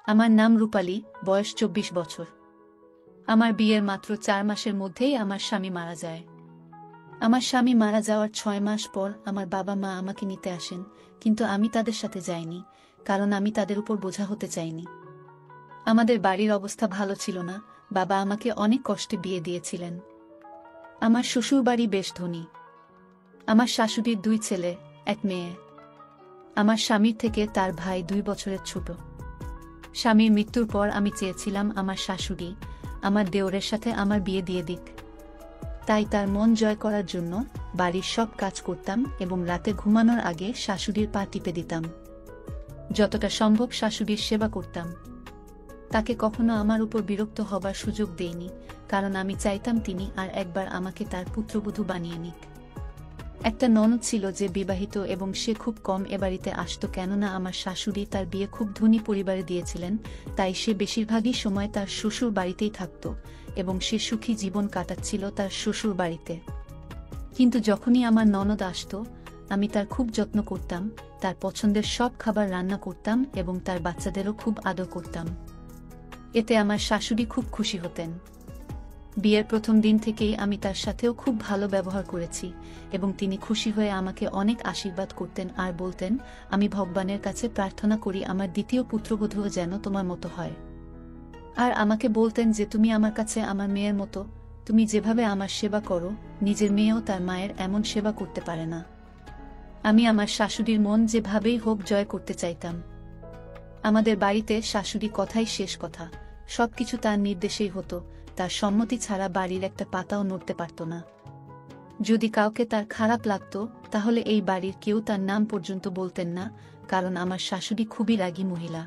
আমার নাম রূপালী, বয়স 24 বছর। আমার বিয়ের মাত্র 4 মাসের মধ্যেই আমার স্বামী মারা যায়। আমার স্বামী মারা যাওয়ার 6 মাস পর আমার বাবা মা আমাকে নিতে আসেন, কিন্তু আমি তাদের সাথে যাইনি, কারণ আমি তাদের উপর বোঝা হতে চাইনি। আমাদের বাড়ির অবস্থা ভালো ছিল না, বাবা আমাকে অনেক কষ্টে বিয়ে দিয়েছিলেন। আমার শ্বশুর বাড়ি বেশ ধনী। আমার শাশুড়ির 2 ছেলে, 1 মেয়ে। আমার স্বামীর থেকে তার ভাই 2 বছরের ছোট। স্বামীর মৃত্যুর পর আমি চেয়েছিলাম আমার শাশুড়ি আমার দেওরের সাথে আমার বিয়ে দিয়ে দিক। তাই তার মন জয় করার জন্য বাড়ির সব কাজ করতাম এবং রাতে ঘুমানোর আগে শাশুড়ির পা টিপে দিতাম। যতটা সম্ভব শাশুড়ির সেবা করতাম। তাকে কখনো আমার উপর বিরক্ত হবার সুযোগ দেইনি, কারণ আমি চাইতাম তিনি আর একবার আমাকে তার পুত্রবধূ বানিয়ে নিক। একটা ননদ ছিল যে বিবাহিত এবং সে খুব কম এ বাড়িতে আসত, কেননা আমার শাশুড়ি তার বিয়ে খুব ধনী পরিবারে দিয়েছিলেন, তাই সে বেশিরভাগই সময় তার শ্বশুর বাড়িতেই থাকত এবং সে সুখী জীবন কাটাচ্ছিল তার শ্বশুর বাড়িতে। কিন্তু যখনই আমার ননদ আসত, আমি তার খুব যত্ন করতাম, তার পছন্দের সব খাবার রান্না করতাম এবং তার বাচ্চাদেরও খুব আদর করতাম। এতে আমার শাশুড়ি খুব খুশি হতেন। বিয়ের প্রথম দিন থেকেই আমি তার সাথেও খুব ভালো ব্যবহার করেছি এবং তিনি খুশি হয়ে আমাকে অনেক আশীর্বাদ করতেন আর বলতেন, আমি ভগবানের কাছে প্রার্থনা করি আমার দ্বিতীয় পুত্রবধূও যেন তোমার মতো হয়। আর আমাকে বলতেন যে তুমি আমার কাছে আমার মেয়ের মতো, তুমি যেভাবে আমার সেবা করো, নিজের মেয়েও তার মায়ের এমন সেবা করতে পারে না। আমি আমার শাশুড়ির মন যেভাবেই হোক জয় করতে চাইতাম। আমাদের বাড়িতে শাশুড়ি কথাই শেষ কথা, সবকিছু তার নির্দেশেই হতো, তার সম্মতি ছাড়া বাড়ির একটা পাতাও নড়তে পারত না। যদি কাউকে তার খারাপ লাগত, তাহলে এই বাড়ির কেউ তার নাম পর্যন্ত বলতেন না, কারণ আমার শাশুড়ি খুবই রাগী মহিলা।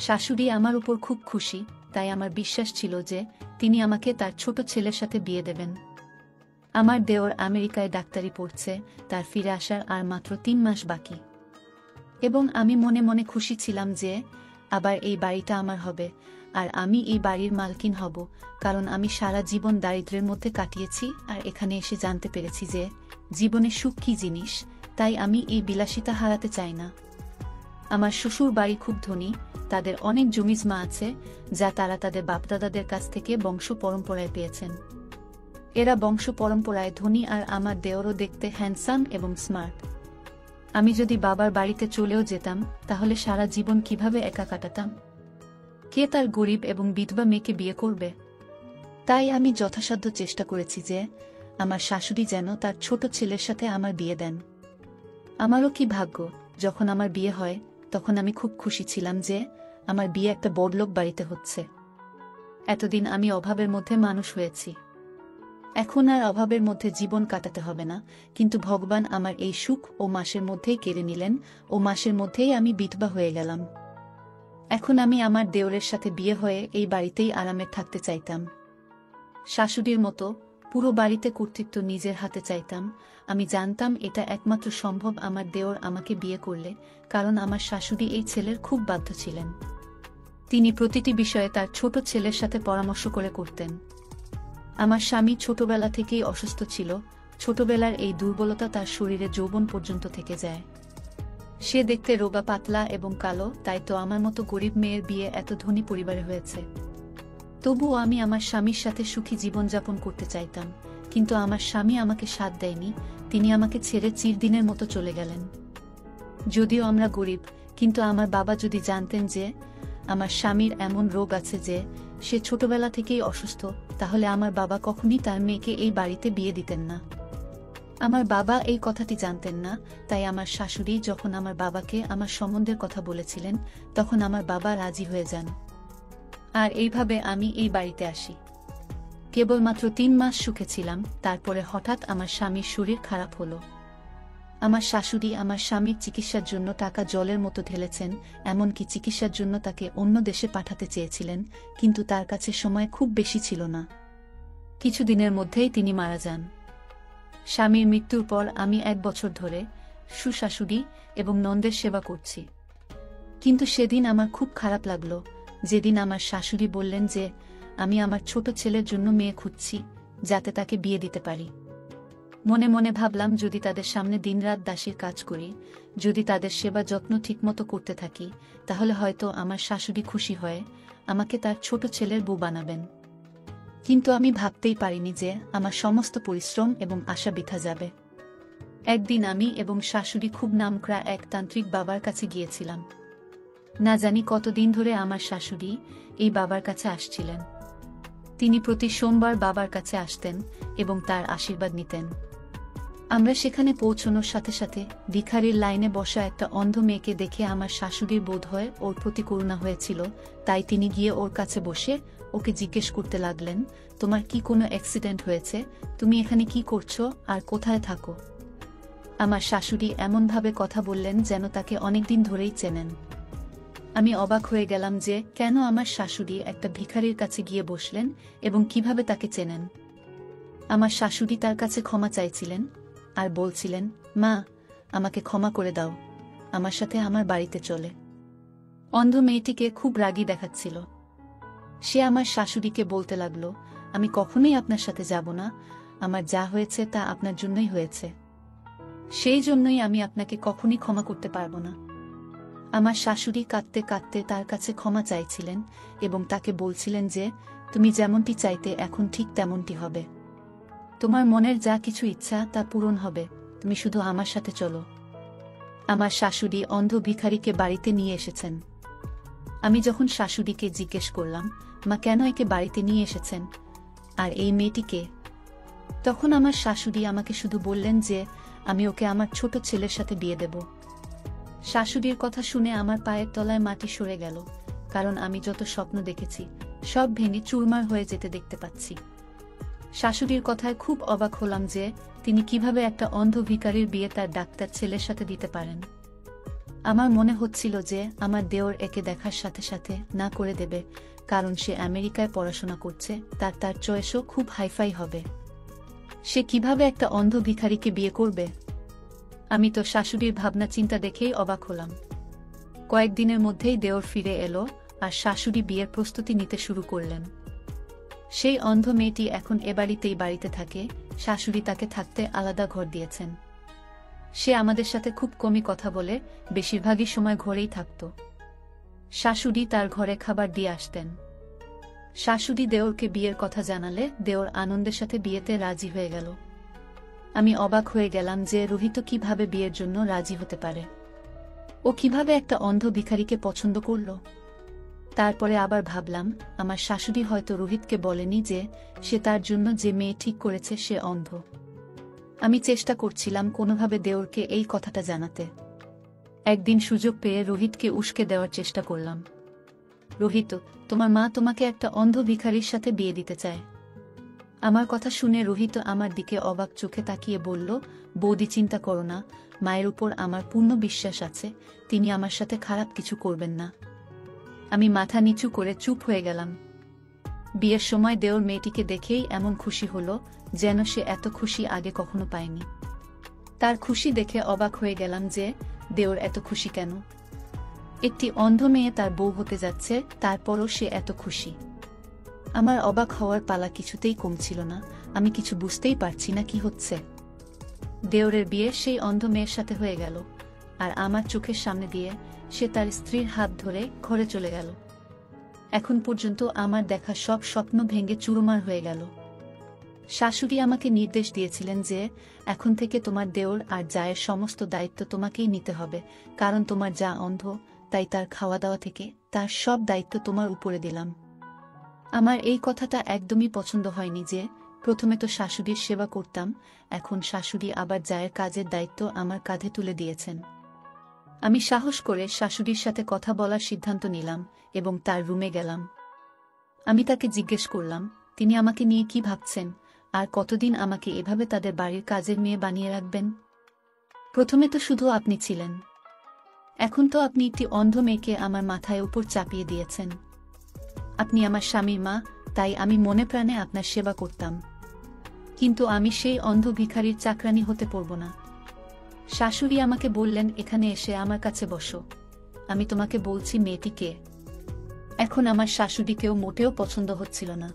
শাশুড়ি আমার উপর খুব খুশি, তাই আমার বিশ্বাস ছিল যে তিনি আমাকে তার ছোট ছেলের সাথে বিয়ে দেবেন। আমার দেওর আমেরিকায় ডাক্তারি পড়ছে, তার ফিরে আসার আর মাত্র 3 মাস বাকি। এবং আমি মনে মনে খুশি ছিলাম যে আবার এই বাড়িটা আমার হবে, আর আমি এই বাড়ির মালকিন হব, কারণ আমি সারা জীবন দারিদ্র্যের মধ্যে কাটিয়েছি আর এখানে এসে জানতে পেরেছি যে জীবনে সুখ কী জিনিস, তাই আমি এই বিলাসিতা হারাতে চাই না। আমার শ্বশুর বাড়ি খুব ধনী, তাদের অনেক জমিজমা আছে যা তারা তাদের বাপদাদাদের কাছ থেকে বংশ পরম্পরায় পেয়েছেন। এরা বংশ পরম্পরায় ধনী আর আমার দেওরও দেখতে হ্যান্ডসাম এবং স্মার্ট। আমি যদি বাবার বাড়িতে চলেও যেতাম, তাহলে সারা জীবন কিভাবে একা কাটাতাম? কে তার গরিব এবং বিধবা মেয়েকে বিয়ে করবে? তাই আমি যথাসাধ্য চেষ্টা করেছি যে আমার শাশুড়ি যেন তার ছোট ছেলের সাথে আমার বিয়ে দেন। আমারও কি ভাগ্য, যখন আমার বিয়ে হয় তখন আমি খুব খুশি ছিলাম যে আমার বিয়ে একটা বড়লোক বাড়িতে হচ্ছে। এতদিন আমি অভাবের মধ্যে মানুষ হয়েছি, এখন আর অভাবের মধ্যে জীবন কাটাতে হবে না, কিন্তু ভগবান আমার এই সুখ ও মাসের মধ্যেই কেড়ে নিলেন, ও মাসের মধ্যেই আমি বিধবা হয়ে গেলাম। এখন আমি আমার দেওরের সাথে বিয়ে হয়ে এই বাড়িতেই আরামে থাকতে চাইতাম। শাশুড়ির মতো পুরো বাড়িতে কর্তৃত্ব নিজের হাতে চাইতাম। আমি জানতাম এটা একমাত্র সম্ভব আমার দেওর আমাকে বিয়ে করলে, কারণ আমার শাশুড়ি এই ছেলের খুব বাধ্য ছিলেন। তিনি প্রতিটি বিষয়ে তার ছোট ছেলের সাথে পরামর্শ করে করতেন। আমার স্বামী ছোটবেলা থেকেই অসুস্থ ছিল, ছোটবেলার এই দুর্বলতা তার শরীরে যৌবন পর্যন্ত থেকে যায়। সে দেখতে রোগা পাতলা এবং কালো, তাই তো আমার মতো গরিব মেয়ের বিয়ে এত ধনী পরিবারে হয়েছে। তবুও আমি আমার স্বামীর সাথে সুখী জীবনযাপন করতে চাইতাম, কিন্তু আমার স্বামী আমাকে সাথ দেয়নি, তিনি আমাকে ছেড়ে চিরদিনের মতো চলে গেলেন। যদিও আমরা গরিব, কিন্তু আমার বাবা যদি জানতেন যে আমার স্বামীর এমন রোগ আছে যে সে ছোটবেলা থেকেই অসুস্থ, তাহলে আমার বাবা কখনই তার মেয়েকে এই বাড়িতে বিয়ে দিতেন না। আমার বাবা এই কথাটি জানতেন না, তাই আমার শাশুড়ি যখন আমার বাবাকে আমার সম্বন্ধের কথা বলেছিলেন, তখন আমার বাবা রাজি হয়ে যান। আর এইভাবে আমি এই বাড়িতে আসি। কেবলমাত্র 3 মাস সুখে ছিলাম, তারপরে হঠাৎ আমার স্বামীর শরীর খারাপ হলো। আমার শাশুড়ি আমার স্বামীর চিকিৎসার জন্য টাকা জলের মতো ঢেলেছেন, এমনকি চিকিৎসার জন্য তাকে অন্য দেশে পাঠাতে চেয়েছিলেন, কিন্তু তার কাছে সময় খুব বেশি ছিল না। কিছুদিনের মধ্যেই তিনি মারা যান। স্বামীর মৃত্যুর পর আমি 1 বছর ধরে শ্বশুর এবং নন্দের সেবা করছি। কিন্তু সেদিন আমার খুব খারাপ লাগলো, যেদিন আমার শাশুড়ি বললেন যে আমি আমার ছোট ছেলের জন্য মেয়ে খুঁজছি, যাতে তাকে বিয়ে দিতে পারি। মনে মনে ভাবলাম, যদি তাদের সামনে দিনরাত দাসীর কাজ করি, যদি তাদের সেবা যত্ন ঠিকমতো করতে থাকি, তাহলে হয়তো আমার শাশুড়ি খুশি হয়ে আমাকে তার ছোট ছেলের বউ বানাবেন। কিন্তু আমি ভাবতেই পারিনি যে আমার সমস্ত পরিশ্রম এবং আশা বৃথা যাবে। একদিন আমি এবং শাশুড়ি খুব নামকরা এক তান্ত্রিক বাবার কাছে গিয়েছিলাম। না জানি কতদিন ধরে আমার শাশুড়ি এই বাবার কাছে আসছিলেন। তিনি প্রতি সোমবার বাবার কাছে আসতেন এবং তার আশীর্বাদ নিতেন। আমরা সেখানে পৌঁছানোর সাথে সাথে ভিখারির লাইনে বসা একটা অন্ধ মেয়েকে দেখে আমার শাশুড়ির বোধ হয় ওর প্রতি করুণা হয়েছিল, তাই তিনি গিয়ে ওর কাছে বসে ওকে জিজ্ঞেস করতে লাগলেন, তোমার কি কোনো অ্যাক্সিডেন্ট হয়েছে? তুমি এখানে কি করছো আর কোথায় থাকো? আমার শাশুড়ি এমনভাবে কথা বললেন যেন তাকে অনেকদিন ধরেই চেনেন। আমি অবাক হয়ে গেলাম যে কেন আমার শাশুড়ি একটা ভিখারির কাছে গিয়ে বসলেন এবং কিভাবে তাকে চেনেন। আমার শাশুড়ি তার কাছে ক্ষমা চাইছিলেন আর বলছিলেন, মা, আমাকে ক্ষমা করে দাও, আমার সাথে আমার বাড়িতে চলে। অন্ধ মেয়েটিকে খুব রাগী দেখাচ্ছিল। সে আমার শাশুড়িকে বলতে লাগলো, আমি কখনোই আপনার সাথে যাব না, আমার যা হয়েছে তা আপনার জন্যই হয়েছে, সেই জন্যই আমি আপনাকে কখনই ক্ষমা করতে পারবো না। আমার শাশুড়ি কাঁদতে কাঁদতে তার কাছে ক্ষমা চাইছিলেন এবং তাকে বলছিলেন যে তুমি যেমনটি চাইতে এখন ঠিক তেমনটি হবে, তোমার মনের যা কিছু ইচ্ছা তা পূরণ হবে, তুমি শুধু আমার সাথে চলো। আমার শাশুড়ি অন্ধ ভিখারিকে বাড়িতে নিয়ে এসেছেন। আমি যখন শাশুড়িকে জিজ্ঞেস করলাম, মা, কেন একে বাড়িতে নিয়ে এসেছেন আর এই মেয়েটিকে, তখন আমার শাশুড়ি আমাকে শুধু বললেন যে আমি ওকে আমার ছোট ছেলের সাথে বিয়ে দেব। শাশুড়ির কথা শুনে আমার পায়ের তলায় মাটি সরে গেল, কারণ আমি যত স্বপ্ন দেখেছি সব ভেঙে চুরমার হয়ে যেতে দেখতে পাচ্ছি। শাশুড়ির কথায় খুব অবাক হলাম যে তিনি কিভাবে একটা অন্ধ ভিখারির বিয়ে তার ডাক্তার ছেলের সাথে দিতে পারেন। আমার মনে হচ্ছিল যে আমার দেওর একে দেখার সাথে সাথে না করে দেবে, কারণ সে আমেরিকায় পড়াশোনা করছে, তার চয়েসও খুব হাইফাই হবে। সে কিভাবে একটা অন্ধ ভিখারিকে বিয়ে করবে? আমি তো শাশুড়ির ভাবনা চিন্তা দেখেই অবাক হলাম। কয়েকদিনের মধ্যেই দেওর ফিরে এলো আর শাশুড়ি বিয়ের প্রস্তুতি নিতে শুরু করলেন। সেই অন্ধ মেয়েটি এখন এবাড়িতেই বাড়িতে থাকে, শাশুড়ি তাকে থাকতে আলাদা ঘর দিয়েছেন। সে আমাদের সাথে খুব কমই কথা বলে, বেশিরভাগই সময় ঘরেই থাকত। শাশুড়ি তার ঘরে খাবার দিয়ে আসতেন। শাশুড়ি দেওরকে বিয়ের কথা জানালে দেওর আনন্দের সাথে বিয়েতে রাজি হয়ে গেল। আমি অবাক হয়ে গেলাম যে রোহিত কিভাবে বিয়ের জন্য রাজি হতে পারে। ও কিভাবে একটা অন্ধ ভিখারিকে পছন্দ করল। তারপরে আবার ভাবলাম, আমার শাশুড়ি হয়তো রোহিতকে বলেনি যে সে তার জন্য যে মেয়ে ঠিক করেছে সে অন্ধ। আমি চেষ্টা করছিলাম কোনোভাবে দেওরকে এই কথাটা জানাতে। একদিন সুযোগ পেয়ে রোহিতকে উস্কে দেওয়ার চেষ্টা করলাম। রোহিত, তোমার মা তোমাকে একটা অন্ধ ভিখারির সাথে বিয়ে দিতে চায়। আমার কথা শুনে রোহিত আমার দিকে অবাক চোখে তাকিয়ে বলল, বৌদি, চিন্তা করো না, মায়ের উপর আমার পূর্ণ বিশ্বাস আছে, তিনি আমার সাথে খারাপ কিছু করবেন না। আমি মাথা নিচু করে চুপ হয়ে গেলাম। বিয়ের সময় দেওর মেয়েটিকে দেখেই এমন খুশি হলো যেন সে এত খুশি আগে কখনো পায়নি। তার খুশি দেখে অবাক হয়ে গেলাম যে দেওর এত খুশি কেন। একটি অন্ধ মেয়ে তার বউ হতে যাচ্ছে, তারপরও সে এত খুশি। আমার অবাক হওয়ার পালা কিছুতেই কমছিল না। আমি কিছু বুঝতেই পারছি না কি হচ্ছে। দেওরের বিয়ে সেই অন্ধ মেয়ের সাথে হয়ে গেল, আর আমার চোখের সামনে দিয়ে সে তার স্ত্রীর হাত ধরে ঘরে চলে গেল। এখন পর্যন্ত আমার দেখা সব স্বপ্ন ভেঙে চুরমার হয়ে গেল। শাশুড়ি আমাকে নির্দেশ দিয়েছিলেন যে এখন থেকে তোমার দেওর আর জায়ের সমস্ত দায়িত্ব তোমাকেই নিতে হবে, কারণ তোমার যা অন্ধ, তাই তার খাওয়া দাওয়া থেকে তার সব দায়িত্ব তোমার উপরে দিলাম। আমার এই কথাটা একদমই পছন্দ হয়নি যে প্রথমে তো শাশুড়ির সেবা করতাম, এখন শাশুড়ি আবার জায়ের কাজের দায়িত্ব আমার কাঁধে তুলে দিয়েছেন। আমি সাহস করে শাশুড়ির সাথে কথা বলার সিদ্ধান্ত নিলাম এবং তার রুমে গেলাম। আমি তাকে জিজ্ঞেস করলাম, তিনি আমাকে নিয়ে কি ভাবছেন আর কতদিন আমাকে এভাবে তাদের বাড়ির কাজের মেয়ে বানিয়ে রাখবেন? প্রথমে তো শুধু আপনি ছিলেন, এখন তো আপনি একটি অন্ধ মেয়েকে আমার মাথায় উপর চাপিয়ে দিয়েছেন। আপনি আমার স্বামীর মা, তাই আমি মনে প্রাণে আপনার সেবা করতাম, কিন্তু আমি সেই অন্ধ ভিখারির চাকরানি হতে পারব না। শাশুড়ি আমাকে বললেন, এখানে এসে আমার কাছে বসো, আমি তোমাকে বলছি মেয়েটি কে। এখন আমার শাশুড়িকেও মোটেও পছন্দ হচ্ছিল না।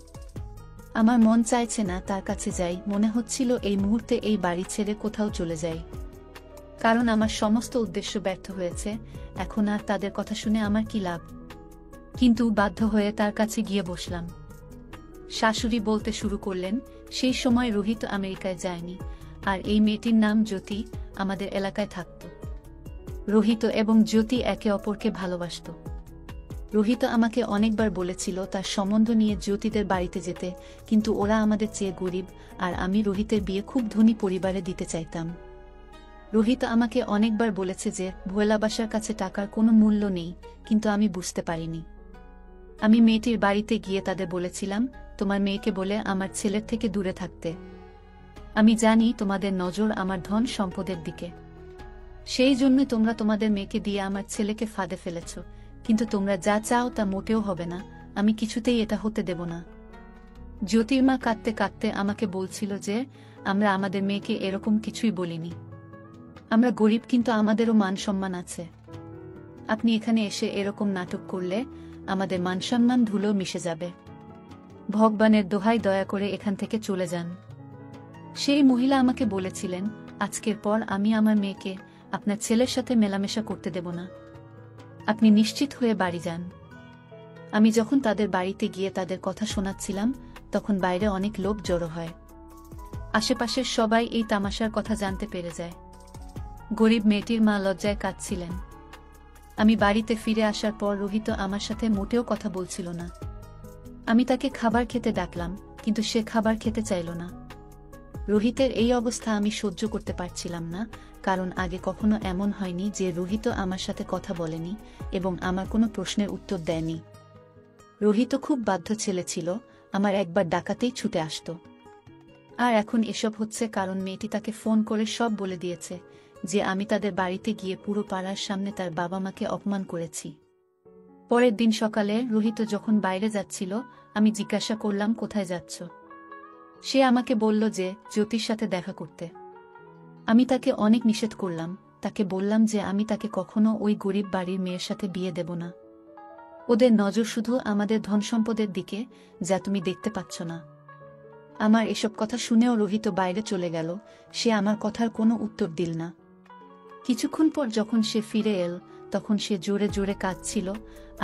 আমার মন চাইছে না তার কাছে যাই, মনে হচ্ছিল এই মুহূর্তে এই বাড়ি ছেড়ে কোথাও চলে যাই। কারণ আমার সমস্ত উদ্দেশ্য ব্যর্থ হয়েছে, এখন আর তাদের কথা শুনে আমার কি লাভ। কিন্তু বাধ্য হয়ে তার কাছে গিয়ে বসলাম। শাশুড়ি বলতে শুরু করলেন, সেই সময় রোহিত আমেরিকায় যায়নি, আর এই মেয়েটির নাম জ্যোতি আমাদের এলাকায় থাকত। রোহিত এবং জ্যোতি একে অপরকে ভালোবাসত। রোহিত আমাকে অনেকবার বলেছিল তার সম্বন্ধ নিয়ে জ্যোতিদের বাড়িতে যেতে, কিন্তু ওরা আমাদের চেয়ে গরিব, আর আমি রোহিতের বিয়ে খুব ধনী পরিবারে দিতে চাইতাম। রোহিত আমাকে অনেকবার বলেছে যে ভোলা বাসার কাছে টাকার কোনো মূল্য নেই, কিন্তু আমি বুঝতে পারিনি। আমি মেয়েটির বাড়িতে গিয়ে তাদের বলেছিলাম, তোমার মেয়েকে বলে আমার ছেলের থেকে দূরে থাকতে। আমি জানি তোমাদের নজর আমার ধন সম্পদের দিকে, সেই জন্য তোমরা তোমাদের মেয়েকে দিয়ে আমার ছেলেকে ফাঁদে ফেলেছ, কিন্তু তোমরা যা চাও তা মোটেও হবে না, আমি কিছুতেই এটা হতে দেব না। জ্যোতির্মা কাঁদতে কাঁদতে আমাকে বলছিল যে আমরা আমাদের মেয়েকে এরকম কিছুই বলিনি। আমরা গরিব, কিন্তু আমাদেরও মান সম্মান আছে। আপনি এখানে এসে এরকম নাটক করলে আমাদের মানসম্মান ধুলো মিশে যাবে। ভগবানের দোহাই, দয়া করে এখান থেকে চলে যান। সেই মহিলা আমাকে বলেছিলেন, আজকের পর আমি আমার মেয়েকে আপনার ছেলের সাথে মেলামেশা করতে দেব না, আপনি নিশ্চিত হয়ে বাড়ি যান। আমি যখন তাদের বাড়িতে গিয়ে তাদের কথা শোনাচ্ছিলাম, তখন বাইরে অনেক লোক জড়ো হয়। আশেপাশের সবাই এই তামাশার কথা জানতে পেরে যায়। গরিব মেয়েটির মা লজ্জায় কাঁদছিলেন। আমি বাড়িতে ফিরে আসার পর রোহিত আমার সাথে মোটেও কথা বলছিল না। আমি তাকে খাবার খেতে ডাকলাম, কিন্তু সে খাবার খেতে চাইল না। রোহিতের এই অবস্থা আমি সহ্য করতে পারছিলাম না, কারণ আগে কখনো এমন হয়নি যে রোহিত আমার সাথে কথা বলেনি এবং আমার কোনো প্রশ্নের উত্তর দেয়নি। রোহিত খুব বাধ্য ছেলে ছিল, আমার একবার ডাকাতেই ছুটে আসত। আর এখন এসব হচ্ছে কারণ মেয়েটি তাকে ফোন করে সব বলে দিয়েছে যে আমি তাদের বাড়িতে গিয়ে পুরো পাড়ার সামনে তার বাবা মাকে অপমান করেছি। পরের দিন সকালে রোহিত যখন বাইরে যাচ্ছিল, আমি জিজ্ঞাসা করলাম, কোথায় যাচ্ছ? সে আমাকে বলল যে জ্যোতির সাথে দেখা করতে। আমি তাকে অনেক নিষেধ করলাম, তাকে বললাম যে আমি তাকে কখনো ওই গরিব বাড়ির মেয়ের সাথে বিয়ে দেব না। ওদের নজর শুধু আমাদের ধনসম্পদের দিকে, যা তুমি দেখতে পাচ্ছ না। আমার এসব কথা শুনেও রোহিত বাইরে চলে গেল, সে আমার কথার কোনো উত্তর দিল না। কিছুক্ষণ পর যখন সে ফিরে এল, তখন সে জোরে জোরে কাঁদছিল,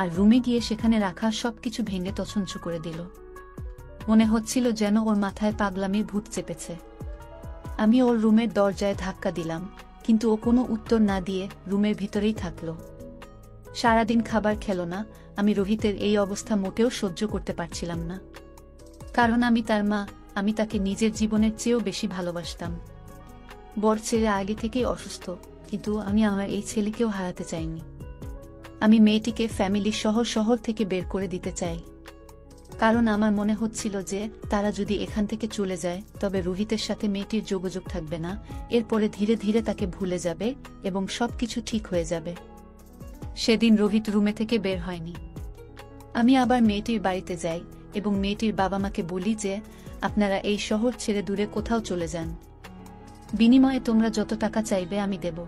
আর রুমে গিয়ে সেখানে রাখা সবকিছু ভেঙে তছনছ করে দিল। মনে হচ্ছিল যেন ওর মাথায় পাগলামির ভূত চেপেছে। আমি ওর রুমের দরজায় ধাক্কা দিলাম, কিন্তু ও কোনো উত্তর না দিয়ে রুমের ভিতরেই থাকল। সারাদিন খাবার খেল না। আমি রোহিতের এই অবস্থা মোটেও সহ্য করতে পারছিলাম না, কারণ আমি তার মা, আমি তাকে নিজের জীবনের চেয়েও বেশি ভালোবাসতাম। বর ছেলে আগে থেকেই অসুস্থ, কিন্তু আমি আমার এই ছেলেকেও হারাতে চাইনি। আমি মেয়েটিকে ফ্যামিলি শহর থেকে বের করে দিতে চাই, কারণ আমার মনে হচ্ছিল যে তারা যদি এখান থেকে চলে যায় তবে রোহিতের সাথে মেয়েটির যোগাযোগ থাকবে না, এরপরে ধীরে ধীরে তাকে ভুলে যাবে এবং সবকিছু ঠিক হয়ে যাবে। সেদিন রোহিত রুমে থেকে বের হয়নি। আমি আবার মেয়েটির বাড়িতে যাই এবং মেয়েটির বাবা মাকে বলি যে আপনারা এই শহর ছেড়ে দূরে কোথাও চলে যান, বিনিময়ে তোমরা যত টাকা চাইবে আমি দেব।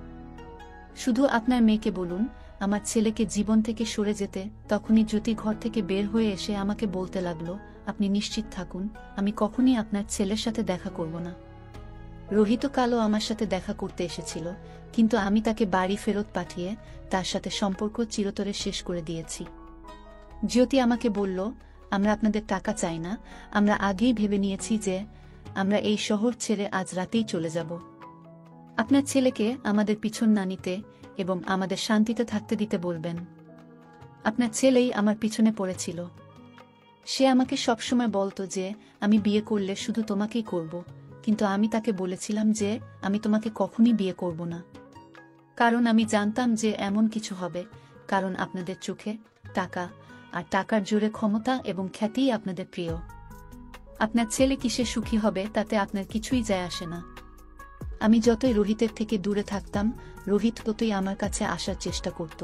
শুধু আপনার মেয়েকে বলুন আমার ছেলেকে জীবন থেকে সরে যেতে। তখনই জ্যোতি ঘর থেকে বের হয়ে এসে আমাকে বলতে লাগলো, আপনি নিশ্চিত থাকুন, আমি কখনই আপনার ছেলের সাথে দেখা করব না। রোহিত কালও আমার সাথে দেখা করতে এসেছিল, কিন্তু আমি তাকে বাড়ি ফেরত পাঠিয়ে তার সাথে সম্পর্ক চিরতরে শেষ করে দিয়েছি। জ্যোতি আমাকে বলল, আমরা আপনাদের টাকা চাই না, আমরা আগেই ভেবে নিয়েছি যে আমরা এই শহর ছেড়ে আজ রাতেই চলে যাব। আপনার ছেলেকে আমাদের পিছন না নিতে এবং আমাদের শান্তিতে থাকতে দিতে বলবেন। আপনার ছেলেই আমার পিছনে পড়েছিল। সে আমাকে সবসময় বলতো যে আমি বিয়ে করলে শুধু তোমাকেই করব, কিন্তু আমি তাকে বলেছিলাম যে আমি তোমাকে কখনই বিয়ে করব না, কারণ আমি জানতাম যে এমন কিছু হবে, কারণ আপনাদের চোখে টাকা আর টাকার জোরে ক্ষমতা এবং খ্যাতিই আপনাদের প্রিয়। আপনার ছেলে কিসে সুখী হবে তাতে আপনার কিছুই যায় আসে না। আমি যতই রোহিতের থেকে দূরে থাকতাম, রোহিত ততই আমার কাছে আসার চেষ্টা করত,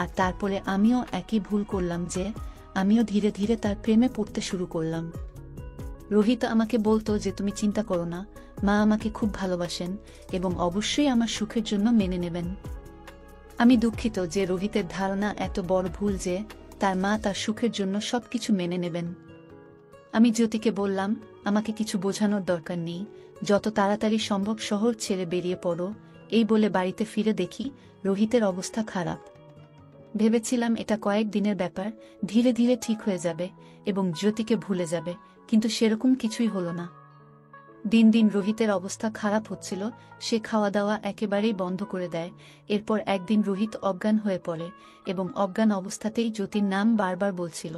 আর তারপরে আমিও একই ভুল করলাম যে আমিও ধীরে ধীরে তার প্রেমে পড়তে শুরু করলাম। রোহিত আমাকে বলতো যে তুমি চিন্তা করো না, মা আমাকে খুব ভালোবাসেন এবং অবশ্যই আমার সুখের জন্য মেনে নেবেন। আমি দুঃখিত যে রোহিতের ধারণা এত বড় ভুল যে তার মা তার সুখের জন্য সবকিছু মেনে নেবেন। আমি জ্যোতিকে বললাম, আমাকে কিছু বোঝানোর দরকার নেই, যত তাড়াতাড়ি সম্ভব শহর ছেড়ে বেরিয়ে পড়ো। এই বলে বাড়িতে ফিরে দেখি রোহিতের অবস্থা খারাপ। ভেবেছিলাম এটা কয়েক দিনের ব্যাপার, ধীরে ধীরে ঠিক হয়ে যাবে এবং জ্যোতিকে ভুলে যাবে, কিন্তু সেরকম কিছুই হলো না। দিন দিন রোহিতের অবস্থা খারাপ হচ্ছিল। সে খাওয়া দাওয়া একেবারেই বন্ধ করে দেয়। এরপর একদিন রোহিত অজ্ঞান হয়ে পড়ে এবং অজ্ঞান অবস্থাতেই জ্যোতির নাম বারবার বলছিল।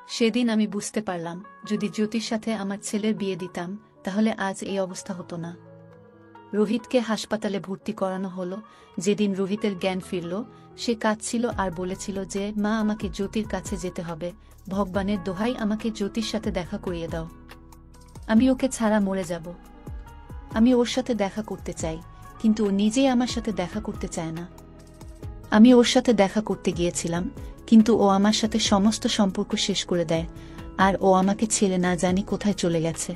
সেদিন আমি বুঝতে পারলাম, যদি জ্যোতির সাথে আমার ছেলের বিয়ে দিতাম তাহলে আজ এই অবস্থা হতো না। রোহিতকে হাসপাতালে ভর্তি করানো হলো। যেদিন রোহিতের জ্ঞান ফিরল, সে কাঁদছিল আর বলেছিল যে, মা, আমাকে জ্যোতির কাছে যেতে হবে, ভগবানের দোহাই আমাকে জ্যোতির সাথে দেখা করিয়ে দাও। আমি ওকে ছাড়া মরে যাব। আমি ওর সাথে দেখা করতে চাই, কিন্তু ও নিজেই আমার সাথে দেখা করতে চায় না। আমি ওর সাথে দেখা করতে গিয়েছিলাম, কিন্তু ও আমার সাথে সমস্ত সম্পর্ক শেষ করে দেয়, আর ও আমাকে ছেড়ে না জানি কোথায় চলে গেছে।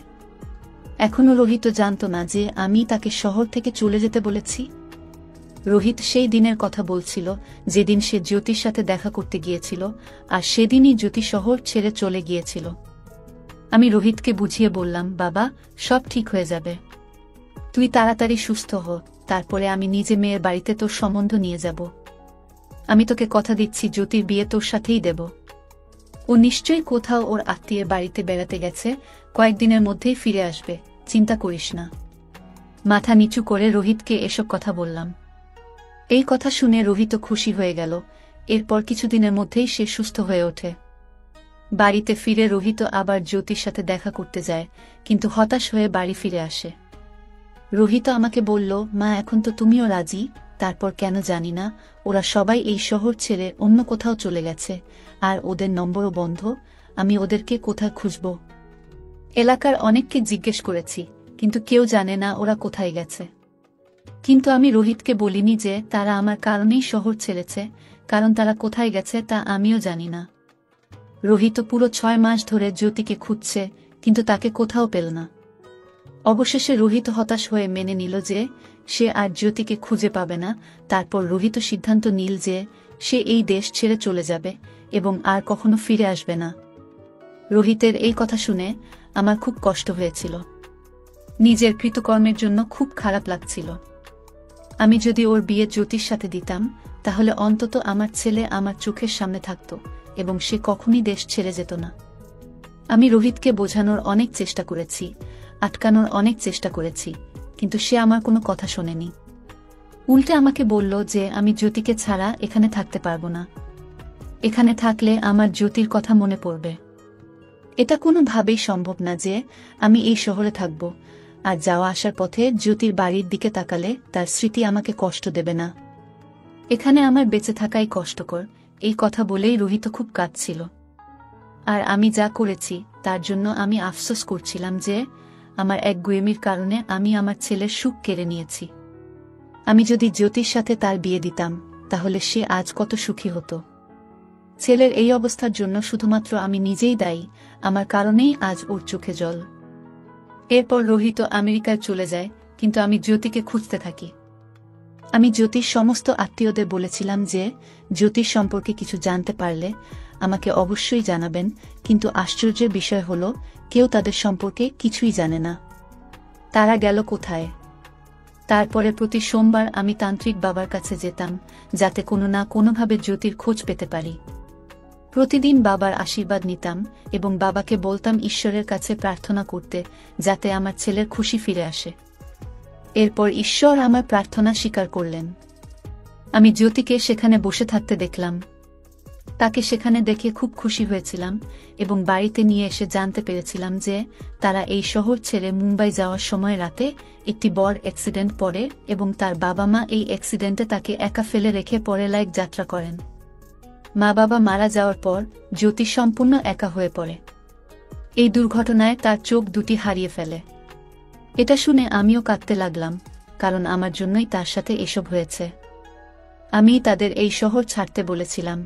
এখনো রোহিত জানত না যে আমি তাকে শহর থেকে চলে যেতে বলেছি। রোহিত সেই দিনের কথা বলছিল যেদিন সে জ্যোতির সাথে দেখা করতে গিয়েছিল, আর সেদিনই জ্যোতি শহর ছেড়ে চলে গিয়েছিল। আমি রোহিতকে বুঝিয়ে বললাম, বাবা, সব ঠিক হয়ে যাবে, তুই তাড়াতাড়ি সুস্থ হ, তারপরে আমি নিজে মেয়ের বাড়িতে তোর সম্বন্ধ নিয়ে যাব। আমি তোকে কথা দিচ্ছি, জ্যোতির বিয়ে তোর সাথেই দেব। ও নিশ্চয়ই কোথাও ওর আত্মীয়ের বাড়িতে বেড়াতে গেছে, কয়েকদিনের মধ্যেই ফিরে আসবে, চিন্তা করিস না। মাথা নিচু করে রোহিতকে এসব কথা বললাম। এই কথা শুনে রোহিত খুশি হয়ে গেল। এরপর কিছুদিনের মধ্যেই সে সুস্থ হয়ে ওঠে। বাড়িতে ফিরে রোহিত আবার জ্যোতির সাথে দেখা করতে যায়, কিন্তু হতাশ হয়ে বাড়ি ফিরে আসে। রোহিত আমাকে বলল, মা, এখন তো তুমিও রাজি, তারপর কেন জানি না ওরা সবাই এই শহর ছেড়ে অন্য কোথাও চলে গেছে, আর ওদের নম্বরও বন্ধ। আমি ওদেরকে কোথায় খুঁজব? এলাকার অনেককে জিজ্ঞেস করেছি, কিন্তু কেউ জানে না ওরা কোথায় গেছে। কিন্তু আমি রোহিতকে বলিনি যে তারা আমার কারণেই শহর ছেড়েছে, কারণ তারা কোথায় গেছে তা আমিও জানি না। রোহিত পুরো 6 মাস ধরে জ্যোতিকে খুঁজছে, কিন্তু তাকে কোথাও পেল না। অবশেষে রোহিত হতাশ হয়ে মেনে নিল যে সে আর জ্যোতিকে খুঁজে পাবে না। তারপর রোহিত সিদ্ধান্ত নিল যে সে এই দেশ ছেড়ে চলে যাবে এবং আর কখনো ফিরে আসবে না। রোহিতের এই কথা শুনে আমার খুব কষ্ট হয়েছিল। নিজের কৃতকর্মের জন্য খুব খারাপ লাগছিল। আমি যদি ওর বিয়ে জ্যোতির সাথে দিতাম, তাহলে অন্তত আমার ছেলে আমার চোখের সামনে থাকত এবং সে কখনই দেশ ছেড়ে যেত না। আমি রোহিতকে বোঝানোর অনেক চেষ্টা করেছি, আটকানোর অনেক চেষ্টা করেছি, কিন্তু সে আমার কোনো কথা শোনেনি। উল্টে আমাকে বলল যে আমি জ্যোতিকে ছাড়া এখানে থাকতে পারবো না। এখানে থাকলে আমার জ্যোতির কথা মনে পড়বে। এটা কোনোভাবেই সম্ভব না যে আমি এই শহরে থাকব, আর যাওয়া আসার পথে জ্যোতির বাড়ির দিকে তাকালে তার স্মৃতি আমাকে কষ্ট দেবে না। এখানে আমার বেঁচে থাকাই কষ্টকর। এই কথা বলেই রোহিত খুব কাঁদছিল। আর আমি যা করেছি তার জন্য আমি আফসোস করছিলাম যে আমার এক গুয়েমির কারণে আমি আমার ছেলের সুখ কেড়ে নিয়েছি। আমি যদি জ্যোতির সাথে তার বিয়ে দিতাম, তাহলে সে আজ কত সুখী হতো। ছেলের এই অবস্থার জন্য শুধুমাত্র আমি নিজেই দায়ী, আমার কারণেই আজ ওর চোখে জল। এরপর রোহিত আমেরিকায় চলে যায়, কিন্তু আমি জ্যোতিকে খুঁজতে থাকি। আমি জ্যোতির সমস্ত আত্মীয়দের বলেছিলাম যে জ্যোতির সম্পর্কে কিছু জানতে পারলে আমাকে অবশ্যই জানাবেন, কিন্তু আশ্চর্যের বিষয় হল কেউ তাদের সম্পর্কে কিছুই জানে না। তারা গেল কোথায়? তারপরে প্রতি সোমবার আমি তান্ত্রিক বাবার কাছে যেতাম, যাতে কোনো না কোনোভাবে জ্যোতির খোঁজ পেতে পারি। প্রতিদিন বাবার আশীর্বাদ নিতাম এবং বাবাকে বলতাম ঈশ্বরের কাছে প্রার্থনা করতে, যাতে আমার ছেলের খুশি ফিরে আসে। এরপর ঈশ্বর আমার প্রার্থনা স্বীকার করলেন। আমি জ্যোতিকে সেখানে বসে থাকতে দেখলাম। তাকে সেখানে দেখে খুব খুশি হয়েছিলাম এবং বাড়িতে নিয়ে এসে জানতে পেরেছিলাম যে তারা এই শহর ছেড়ে মুম্বাই যাওয়ার সময় রাতে একটি বড় অ্যাক্সিডেন্ট পড়ে এবং তার বাবা মা এই অ্যাক্সিডেন্টে তাকে একা ফেলে রেখে পরে লাইক যাত্রা করেন। মা বাবা মারা যাওয়ার পর জ্যোতি সম্পূর্ণ একা হয়ে পড়ে। এই দুর্ঘটনায় তার চোখ দুটি হারিয়ে ফেলে। এটা শুনে আমিও কাঁদতে লাগলাম, কারণ আমার জন্যই তার সাথে এসব হয়েছে। আমি তাদের এই শহর ছাড়তে বলেছিলাম।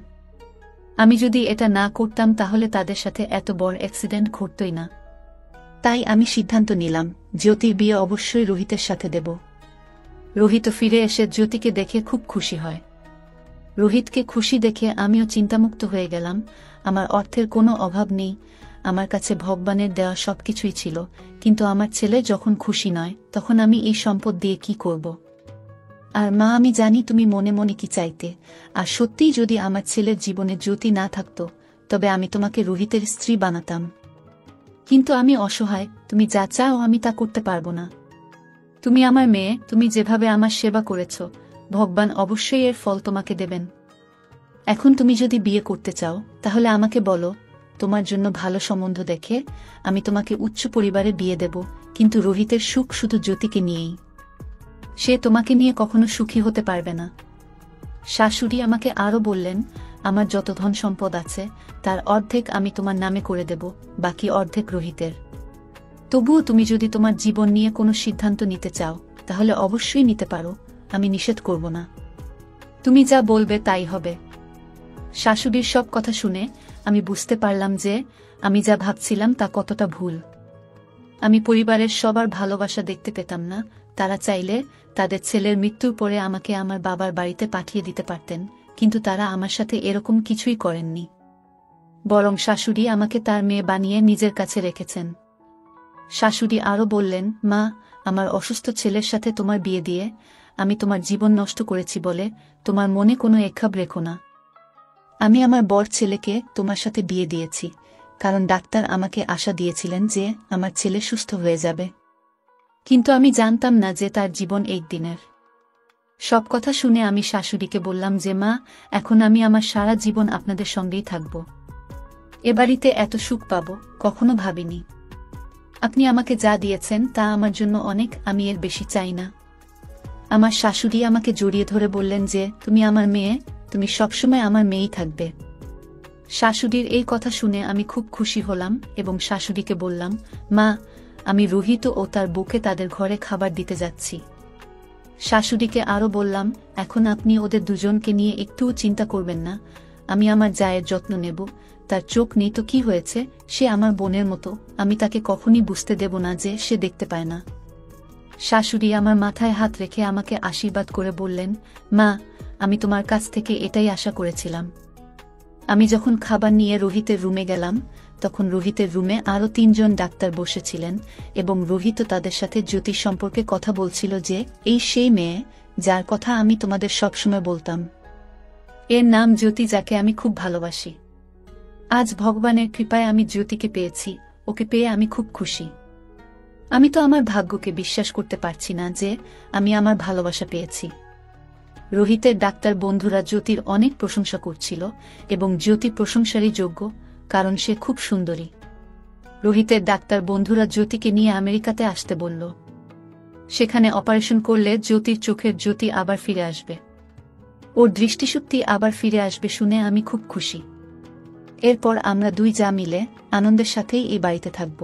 আমি যদি এটা না করতাম তাহলে তাদের সাথে এত বড় অ্যাক্সিডেন্ট ঘটতই না। তাই আমি সিদ্ধান্ত নিলাম জ্যোতির বিয়ে অবশ্যই রোহিতের সাথে দেব। রোহিত ফিরে এসে জ্যোতিকে দেখে খুব খুশি হয়। রোহিতকে খুশি দেখে আমিও চিন্তামুক্ত হয়ে গেলাম। আমার অর্থের কোনো অভাব নেই, আমার কাছে ভগবানের দেওয়া সবকিছুই ছিল, কিন্তু আমার ছেলে যখন খুশি নয় তখন আমি এই সম্পদ দিয়ে কি করব? আর মা, আমি জানি তুমি মনে মনে কি চাইতে, আর সত্যিই যদি আমার ছেলের জীবনে জ্যোতি না থাকতো তবে আমি তোমাকে রোহিতের স্ত্রী বানাতাম। কিন্তু আমি অসহায়, তুমি যা চাও আমি তা করতে পারবো না। তুমি আমার মেয়ে, তুমি যেভাবে আমার সেবা করেছ, ভগবান অবশ্যই এর ফল তোমাকে দেবেন। এখন তুমি যদি বিয়ে করতে চাও তাহলে আমাকে বলো, তোমার জন্য ভালো সম্বন্ধ দেখে আমি তোমাকে উচ্চ পরিবারে বিয়ে দেব, কিন্তু রোহিতের সুখ শুধু জ্যোতিকে নিয়েই। সে তোমাকে নিয়ে কখনো সুখী হতে পারবে না। শাশুড়ি আমাকে আরও বললেন, আমার যত ধন সম্পদ আছে তার অর্ধেক আমি তোমার নামে করে দেব, বাকি অর্ধেক রোহিতের। তবুও তুমি যদি তোমার জীবন নিয়ে কোনো সিদ্ধান্ত নিতে চাও তাহলে অবশ্যই নিতে পারো, আমি নিষেধ করব না। তুমি যা বলবে তাই হবে। শাশুড়ির সব কথা শুনে আমি বুঝতে পারলাম যে আমি যা ভাবছিলাম তা কতটা ভুল। আমি পরিবারের সবার ভালোবাসা দেখতে পেতাম না। তারা চাইলে তাদের ছেলের মৃত্যুর পরে আমাকে আমার বাবার বাড়িতে পাঠিয়ে দিতে পারতেন, কিন্তু তারা আমার সাথে এরকম কিছুই করেননি। বরং শাশুড়ি আমাকে তার মেয়ে বানিয়ে নিজের কাছে রেখেছেন। শাশুড়ি আরও বললেন, মা, আমার অসুস্থ ছেলের সাথে তোমার বিয়ে দিয়ে আমি তোমার জীবন নষ্ট করেছি বলে তোমার মনে কোনো একখাব রেখো না। আমি আমার বর ছেলেকে তোমার সাথে বিয়ে দিয়েছি কারণ ডাক্তার আমাকে আশা দিয়েছিলেন যে আমার ছেলে সুস্থ হয়ে যাবে, কিন্তু আমি জানতাম না যে তার জীবন একদিনের। সব কথা শুনে আমি শাশুড়িকে বললাম যে মা, এখন আমি আমার সারা জীবন আপনাদের সঙ্গেই থাকব। এ বাড়িতে এত সুখ পাব কখনো ভাবিনি। আপনি আমাকে যা দিয়েছেন তা আমার জন্য অনেক, আমি এর বেশি চাই না। আমার শাশুড়ি আমাকে জড়িয়ে ধরে বললেন যে তুমি আমার মেয়ে, তুমি সবসময় আমার মেয়েই থাকবে। শাশুড়ির এই কথা শুনে আমি খুব খুশি হলাম এবং শাশুড়িকে বললাম, মা, আমি রোহিত ও তার বউকে তাদের ঘরে খাবার দিতে যাচ্ছি। শাশুড়িকে আরও বললাম, এখন আপনি ওদের দুজনকে নিয়ে একটুও চিন্তা করবেন না, আমি আমার জায়ের যত্ন নেব। তার চোখ নেই তো কি হয়েছে, সে আমার বোনের মতো, আমি তাকে কখনই বুঝতে দেব না যে সে দেখতে পায় না। শাশুড়ি আমার মাথায় হাত রেখে আমাকে আশীর্বাদ করে বললেন, মা, আমি তোমার কাছ থেকে এটাই আশা করেছিলাম। আমি যখন খাবার নিয়ে রোহিতের রুমে গেলাম তখন রোহিতের রুমে আরও 3 জন ডাক্তার বসেছিলেন এবং রোহিত তাদের সাথে জ্যোতির সম্পর্কে কথা বলছিল যে এই সেই মেয়ে যার কথা আমি তোমাদের সবসময় বলতাম। এর নাম জ্যোতি, যাকে আমি খুব ভালোবাসি। আজ ভগবানের কৃপায় আমি জ্যোতিকে পেয়েছি, ওকে পেয়ে আমি খুব খুশি। আমি তো আমার ভাগ্যকে বিশ্বাস করতে পারছি না যে আমি আমার ভালোবাসা পেয়েছি। রোহিতের ডাক্তার বন্ধুরা জ্যোতির অনেক প্রশংসা করছিল এবং জ্যোতি প্রশংসারই যোগ্য, কারণ সে খুব সুন্দরী। রোহিতের ডাক্তার বন্ধুরা জ্যোতিকে নিয়ে আমেরিকাতে আসতে বলল। সেখানে অপারেশন করলে জ্যোতির চোখের জ্যোতি আবার ফিরে আসবে, ওর দৃষ্টিশক্তি আবার ফিরে আসবে শুনে আমি খুব খুশি। এরপর আমরা 2 যা মিলে আনন্দের সাথেই এই বাড়িতে থাকব।